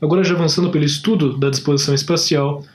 Agora, já avançando pelo estudo da disposição espacial,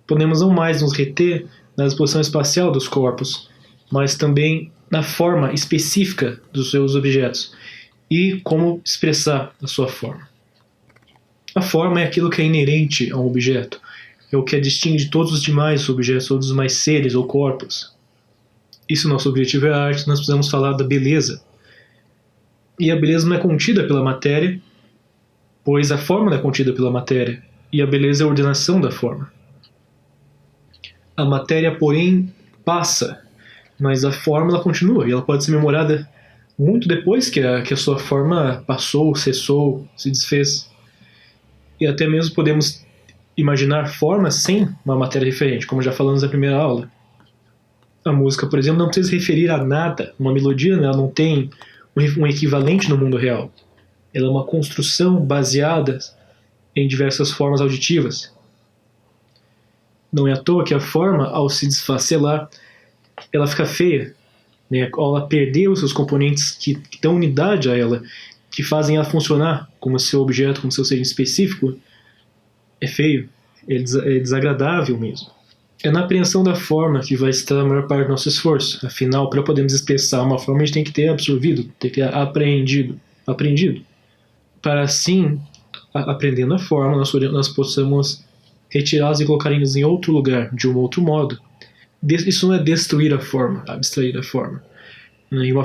podemos não mais nos reter na disposição espacial dos corpos, mas também na forma específica dos seus objetos e como expressar a sua forma. A forma é aquilo que é inerente a um objeto, é o que a distingue de todos os demais objetos, todos os demais seres ou corpos. E se o nosso objetivo é a arte, nós precisamos falar da beleza. E a beleza não é contida pela matéria, pois a forma não é contida pela matéria, e a beleza é a ordenação da forma. A matéria, porém, passa, mas a forma ela continua, e ela pode ser memorada muito depois que a sua forma passou, cessou, se desfez. E até mesmo podemos imaginar formas sem uma matéria referente, como já falamos na primeira aula. A música, por exemplo, não precisa se referir a nada. Uma melodia, ela não tem um equivalente no mundo real. Ela é uma construção baseada em diversas formas auditivas. Não é à toa que a forma, ao se desfacelar, ela fica feia, né? Ela perdeu os seus componentes que dão unidade a ela, que fazem ela funcionar como seu objeto, como seu ser específico. É feio, é desagradável mesmo. É na apreensão da forma que vai estar a maior parte do nosso esforço. Afinal, para podermos expressar uma forma, a gente tem que ter absorvido, tem que ter aprendido. Para assim, aprendendo a forma, nós possamos retirá-las e colocá-las em outro lugar, de um outro modo. Isso não é destruir a forma, abstrair a forma. E uma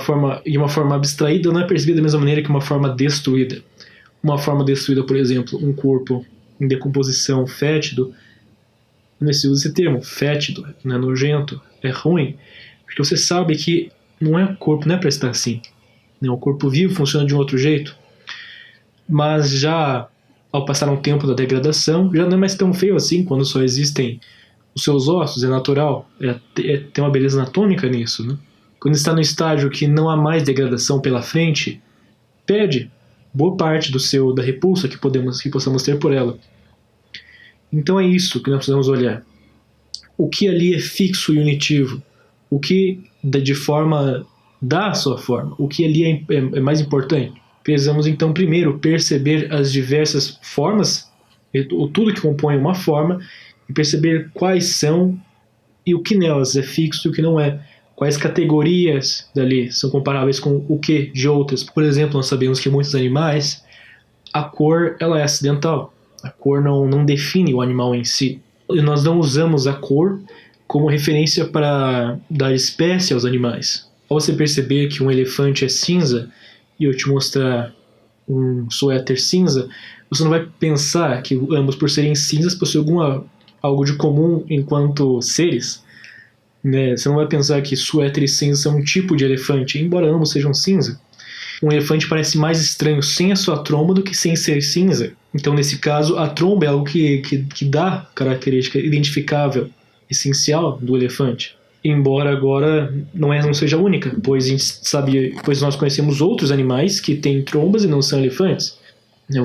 forma abstraída não é percebida da mesma maneira que uma forma destruída. Uma forma destruída, por exemplo, um corpo em decomposição, fétido, não se usa esse termo, fétido, né, nojento, é ruim, porque você sabe que o corpo não é para estar assim. Né, o corpo vivo funciona de um outro jeito. Mas já ao passar um tempo da degradação, já não é mais tão feio assim quando só existem os seus ossos, é natural, tem uma beleza anatômica nisso, né? Quando está no estágio que não há mais degradação pela frente, perde boa parte da repulsa que possamos ter por ela. Então é isso que nós precisamos olhar. O que ali é fixo e unitivo? O que de forma dá a sua forma? O que ali é mais importante? Precisamos então primeiro perceber as diversas formas, tudo que compõe uma forma, e perceber quais são e o que nelas é fixo e o que não é. Quais categorias dali são comparáveis com o que de outras. Por exemplo, nós sabemos que muitos animais, a cor ela é acidental. A cor não define o animal em si. E nós não usamos a cor como referência para dar espécie aos animais. Ao você perceber que um elefante é cinza e eu te mostrar um suéter cinza, você não vai pensar que ambos, por serem cinzas, possuem algo de comum enquanto seres. Né? Você não vai pensar que suéter e cinza são um tipo de elefante, embora ambos sejam cinza. Um elefante parece mais estranho sem a sua tromba do que sem ser cinza. Então, nesse caso, a tromba é algo que dá característica identificável, essencial do elefante. Embora agora não seja única, pois nós conhecemos outros animais que têm trombas e não são elefantes.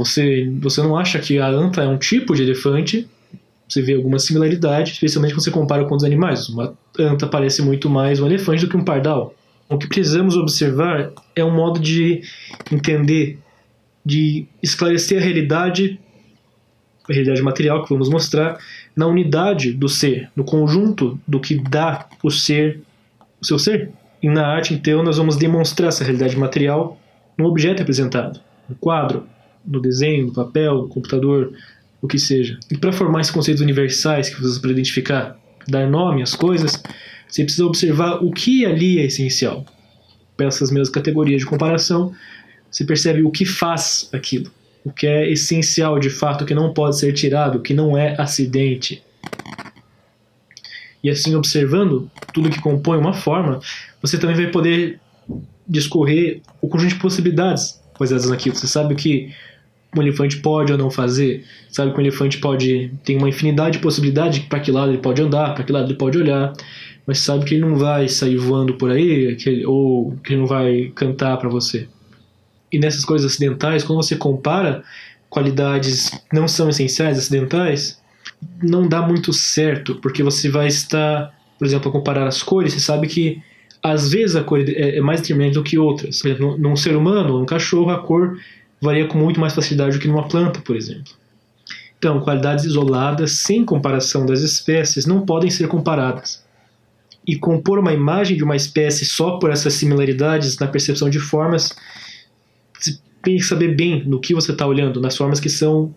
Você não acha que a anta é um tipo de elefante? Você vê alguma similaridade, especialmente quando você compara com outros animais. Uma anta parece muito mais um elefante do que um pardal. O que precisamos observar é um modo de entender, de esclarecer a realidade material que vamos mostrar, na unidade do ser, no conjunto do que dá o seu ser. E na arte, então, nós vamos demonstrar essa realidade material no objeto representado, no quadro, no desenho, no papel, no computador, o que seja. E para formar esses conceitos universais que você precisa identificar, dar nome às coisas, você precisa observar o que ali é essencial. Para essas mesmas categorias de comparação, você percebe o que faz aquilo, o que é essencial de fato, o que não pode ser tirado, o que não é acidente. E assim, observando tudo que compõe uma forma, você também vai poder discorrer o conjunto de possibilidades baseadas naquilo. Você sabe o que um elefante pode ou não fazer, sabe que um elefante tem uma infinidade de possibilidades para que lado ele pode andar, para que lado ele pode olhar, mas sabe que ele não vai sair voando por aí, ou que ele não vai cantar para você. E nessas coisas acidentais, quando você compara qualidades que não são essenciais, acidentais, não dá muito certo, porque você vai estar, por exemplo, a comparar as cores, você sabe que às vezes a cor é mais determinante do que outras. Por exemplo, num ser humano, num cachorro, a cor varia com muito mais facilidade do que numa planta, por exemplo. Então, qualidades isoladas, sem comparação das espécies, não podem ser comparadas. E compor uma imagem de uma espécie só por essas similaridades na percepção de formas, você tem que saber bem no que você está olhando, nas formas que são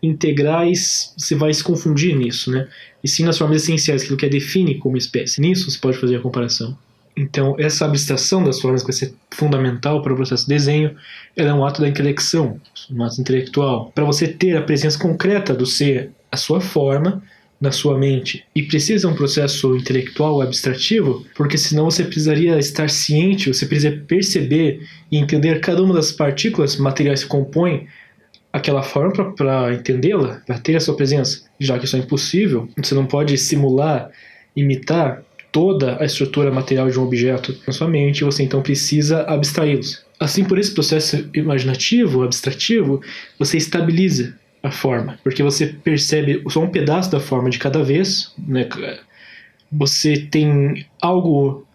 integrais, você vai se confundir nisso, né? E sim nas formas essenciais, aquilo que a define como espécie. Nisso você pode fazer a comparação. Então, essa abstração das formas que vai ser fundamental para o processo de desenho, ela é um ato da intelecção, um ato intelectual. Para você ter a presença concreta do ser, a sua forma, na sua mente. E precisa um processo intelectual abstrativo, porque senão você precisaria estar ciente, você precisa perceber e entender cada uma das partículas materiais que compõem aquela forma para entendê-la, para ter a sua presença. Já que isso é impossível, você não pode simular, imitar toda a estrutura material de um objeto na sua mente, você então precisa abstraí-los. Assim, por esse processo imaginativo, abstrativo, você estabiliza a forma, porque você percebe só um pedaço da forma de cada vez, né? Você tem algo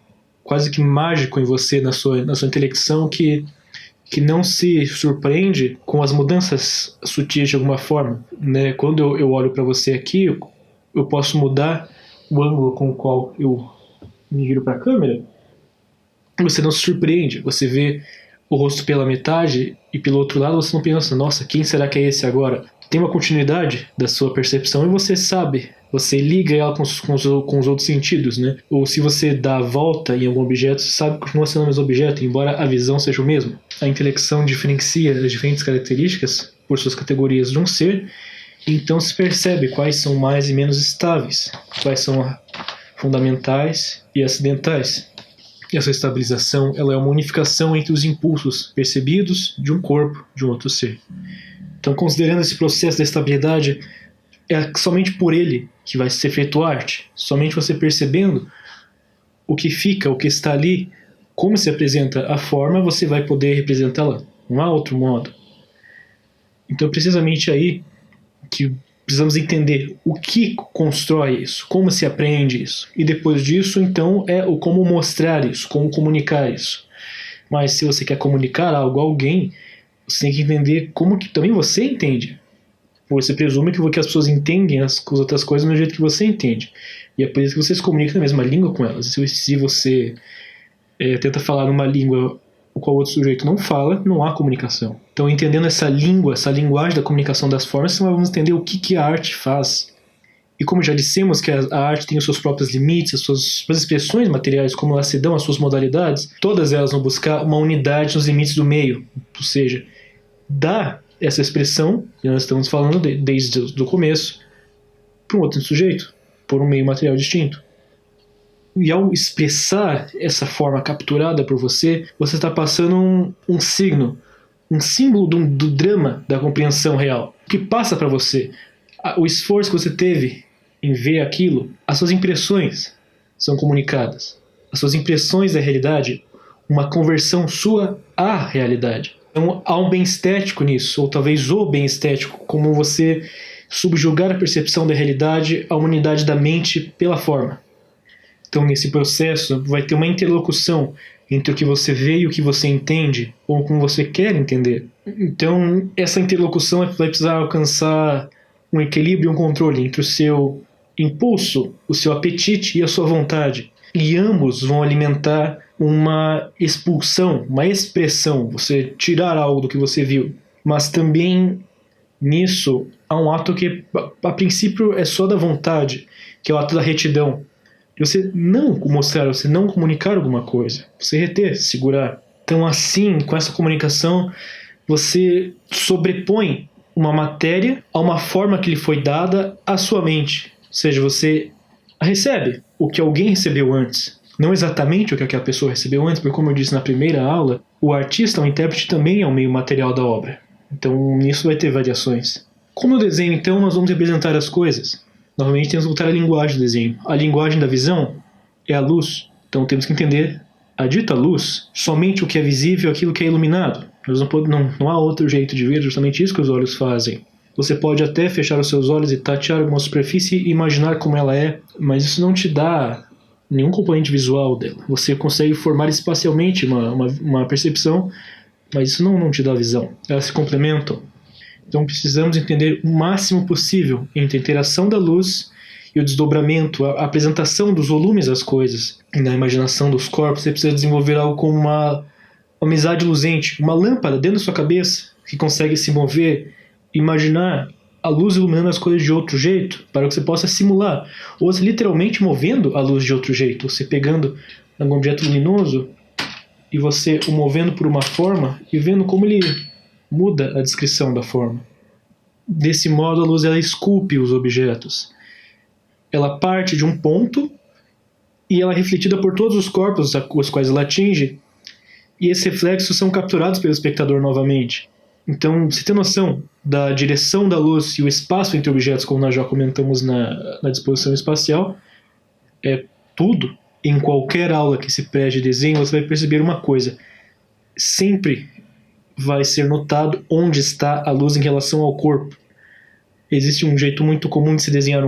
quase que mágico em você, na sua intelecção, que não se surpreende com as mudanças sutis de alguma forma, né? Quando eu olho para você aqui, eu posso mudar o ângulo com o qual eu me viro para a câmera, você não se surpreende, você vê o rosto pela metade e pelo outro lado você não pensa, nossa, quem será que é esse agora? Tem uma continuidade da sua percepção e você sabe, você liga ela com os outros sentidos, né? Ou se você dá a volta em algum objeto, você sabe que continua sendo o mesmo objeto, embora a visão seja o mesmo. A intelecção diferencia as diferentes características por suas categorias de um ser, então se percebe quais são mais e menos estáveis, quais são fundamentais e acidentais. E essa estabilização, ela é uma unificação entre os impulsos percebidos de um corpo, de um outro ser. Então, considerando esse processo da estabilidade, é somente por ele que vai ser feito arte. Somente você percebendo o que fica, o que está ali, como se apresenta a forma, você vai poder representá-la. Não há outro modo. Então, precisamente aí que precisamos entender o que constrói isso, como se aprende isso. E depois disso, então, é o como mostrar isso, como comunicar isso. Mas se você quer comunicar algo a alguém, você tem que entender como que também você entende. Você presume que as pessoas entendem as outras coisas do jeito que você entende. E é por isso que você se comunica na mesma língua com elas. Se você tenta falar numa língua o qual o outro sujeito não fala, não há comunicação. Então, entendendo essa língua, essa linguagem da comunicação das formas, nós vamos entender o que a arte faz. E como já dissemos que a arte tem os seus próprios limites, as suas expressões materiais, como elas se dão, as suas modalidades, todas elas vão buscar uma unidade nos limites do meio. Ou seja, dá essa expressão, que nós estamos falando desde o começo, para um outro sujeito, por um meio material distinto. E ao expressar essa forma capturada por você, você está passando um signo, um símbolo do drama da compreensão real. O que passa para você, o esforço que você teve em ver aquilo, as suas impressões são comunicadas. As suas impressões da realidade, uma conversão sua à realidade. Então há um bem estético nisso, ou talvez o bem estético, como você subjugar a percepção da realidade à unidade da mente pela forma. Então, nesse processo, vai ter uma interlocução entre o que você vê e o que você entende, ou como você quer entender. Então, essa interlocução vai precisar alcançar um equilíbrio e um controle entre o seu impulso, o seu apetite e a sua vontade. E ambos vão alimentar uma expulsão, uma expressão, você tirar algo do que você viu. Mas também, nisso, há um ato que, a princípio, é só da vontade, que é o ato da retidão. De você não mostrar, você não comunicar alguma coisa, você reter, segurar. Então, assim, com essa comunicação, você sobrepõe uma matéria a uma forma que lhe foi dada à sua mente. Ou seja, você recebe o que alguém recebeu antes. Não exatamente o que aquela pessoa recebeu antes, porque como eu disse na primeira aula, o artista, o intérprete, também é o meio material da obra. Então, nisso vai ter variações. Como no desenho, então, nós vamos representar as coisas. Novamente temos que voltar à linguagem do desenho. A linguagem da visão é a luz. Então temos que entender a dita luz, somente o que é visível, aquilo que é iluminado. Não há outro jeito de ver, justamente isso que os olhos fazem. Você pode até fechar os seus olhos e tatear alguma superfície e imaginar como ela é, mas isso não te dá nenhum componente visual dela. Você consegue formar espacialmente uma percepção, mas isso não te dá visão. Elas se complementam. Então precisamos entender o máximo possível entre a interação da luz e o desdobramento, a apresentação dos volumes das coisas. E na imaginação dos corpos, você precisa desenvolver algo como uma amizade luzente, uma lâmpada dentro da sua cabeça que consegue se mover, imaginar a luz iluminando as coisas de outro jeito, para que você possa simular, ou você literalmente movendo a luz de outro jeito, você pegando um objeto luminoso e você o movendo por uma forma e vendo como ele muda a descrição da forma. Desse modo, a luz ela esculpe os objetos. Ela parte de um ponto e ela é refletida por todos os corpos os quais ela atinge, e esses reflexos são capturados pelo espectador novamente. Então, você tem noção da direção da luz e o espaço entre objetos, como nós já comentamos na disposição espacial, é tudo. Em qualquer aula que se preste desenho, você vai perceber uma coisa: sempre vai ser notado onde está a luz em relação ao corpo. Existe um jeito muito comum de se desenhar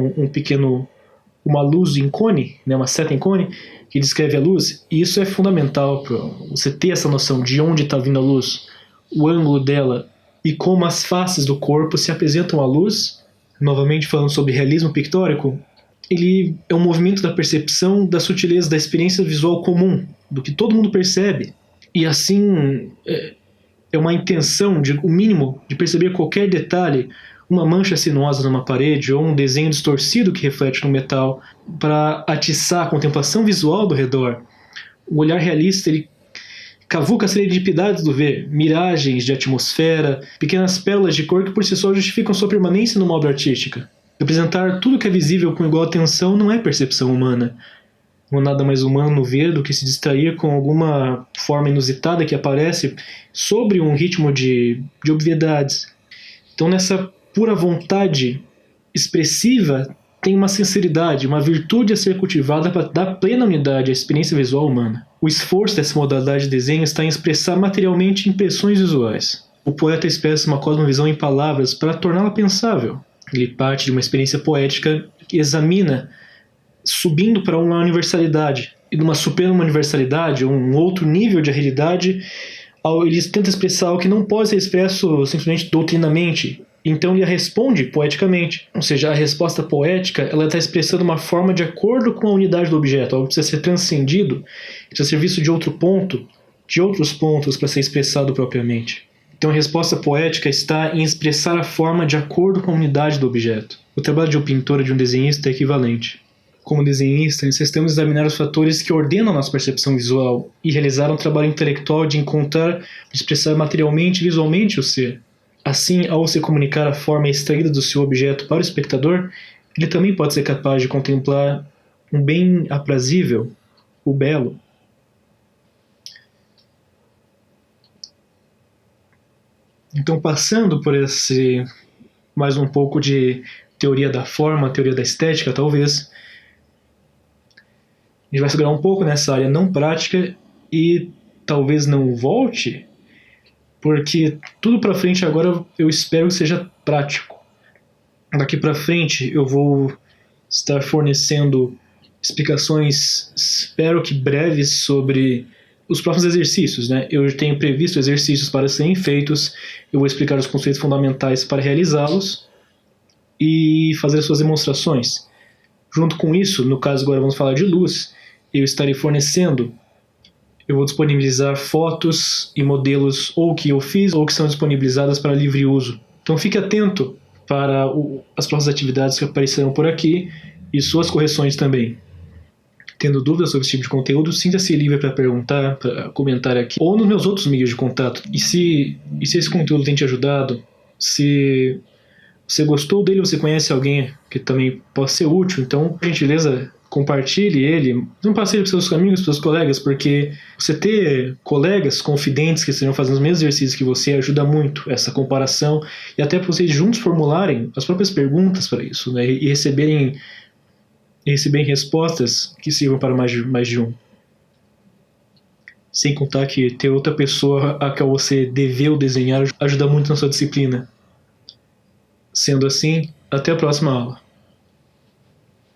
uma luz em cone, né, uma seta em cone, que descreve a luz, e isso é fundamental para você ter essa noção de onde está vindo a luz, o ângulo dela e como as faces do corpo se apresentam à luz. Novamente falando sobre realismo pictórico, ele é um movimento da percepção da sutileza da experiência visual comum, do que todo mundo percebe, e assim é uma intenção, o mínimo, de perceber qualquer detalhe, uma mancha sinuosa numa parede ou um desenho distorcido que reflete no metal, para atiçar a contemplação visual do redor. O olhar realista, ele cavuca as serendipidades do ver, miragens de atmosfera, pequenas pérolas de cor que por si só justificam sua permanência numa obra artística. Representar tudo que é visível com igual atenção não é percepção humana. Não há nada mais humano ver do que se distrair com alguma forma inusitada que aparece sobre um ritmo de obviedades. Então, nessa pura vontade expressiva, tem uma sinceridade, uma virtude a ser cultivada para dar plena unidade à experiência visual humana. O esforço dessa modalidade de desenho está em expressar materialmente impressões visuais. O poeta expressa uma cosmovisão em palavras para torná-la pensável. Ele parte de uma experiência poética que examina, subindo para uma universalidade. E numa suprema universalidade, um outro nível de realidade, ele tenta expressar algo que não pode ser expresso simplesmente doutrinamente. Então ele responde poeticamente. Ou seja, a resposta poética ela está expressando uma forma de acordo com a unidade do objeto. Algo precisa ser transcendido, precisa ser visto de outro ponto, de outros pontos para ser expressado propriamente. Então a resposta poética está em expressar a forma de acordo com a unidade do objeto. O trabalho de um pintor e de um desenhista é equivalente. Como desenhista, necessitamos examinar os fatores que ordenam a nossa percepção visual e realizar um trabalho intelectual de encontrar, de expressar materialmente e visualmente o ser. Assim, ao se comunicar a forma extraída do seu objeto para o espectador, ele também pode ser capaz de contemplar um bem aprazível, o belo. Então, passando por esse mais um pouco de teoria da forma, teoria da estética, talvez, a gente vai segurar um pouco nessa área não prática e talvez não volte, porque tudo para frente agora eu espero que seja prático. Daqui para frente eu vou estar fornecendo explicações, espero que breves, sobre os próximos exercícios, né? Eu tenho previsto exercícios para serem feitos, eu vou explicar os conceitos fundamentais para realizá-los e fazer suas demonstrações. Junto com isso, no caso agora vamos falar de luz, eu estarei fornecendo, eu vou disponibilizar fotos e modelos ou que eu fiz ou que são disponibilizadas para livre uso. Então fique atento para as próximas atividades que aparecerão por aqui e suas correções também. Tendo dúvidas sobre esse tipo de conteúdo, sinta-se livre para perguntar, para comentar aqui, ou nos meus outros meios de contato. E se esse conteúdo tem te ajudado, se você gostou dele, você conhece alguém que também possa ser útil, então, por gentileza, compartilhe ele, não passe para seus amigos, para seus colegas, porque você ter colegas confidentes que estejam fazendo os mesmos exercícios que você ajuda muito essa comparação, e até para vocês juntos formularem as próprias perguntas para isso, né, e receberem respostas que sirvam para mais de um. Sem contar que ter outra pessoa a qual você deveu desenhar ajuda muito na sua disciplina. Sendo assim, até a próxima aula.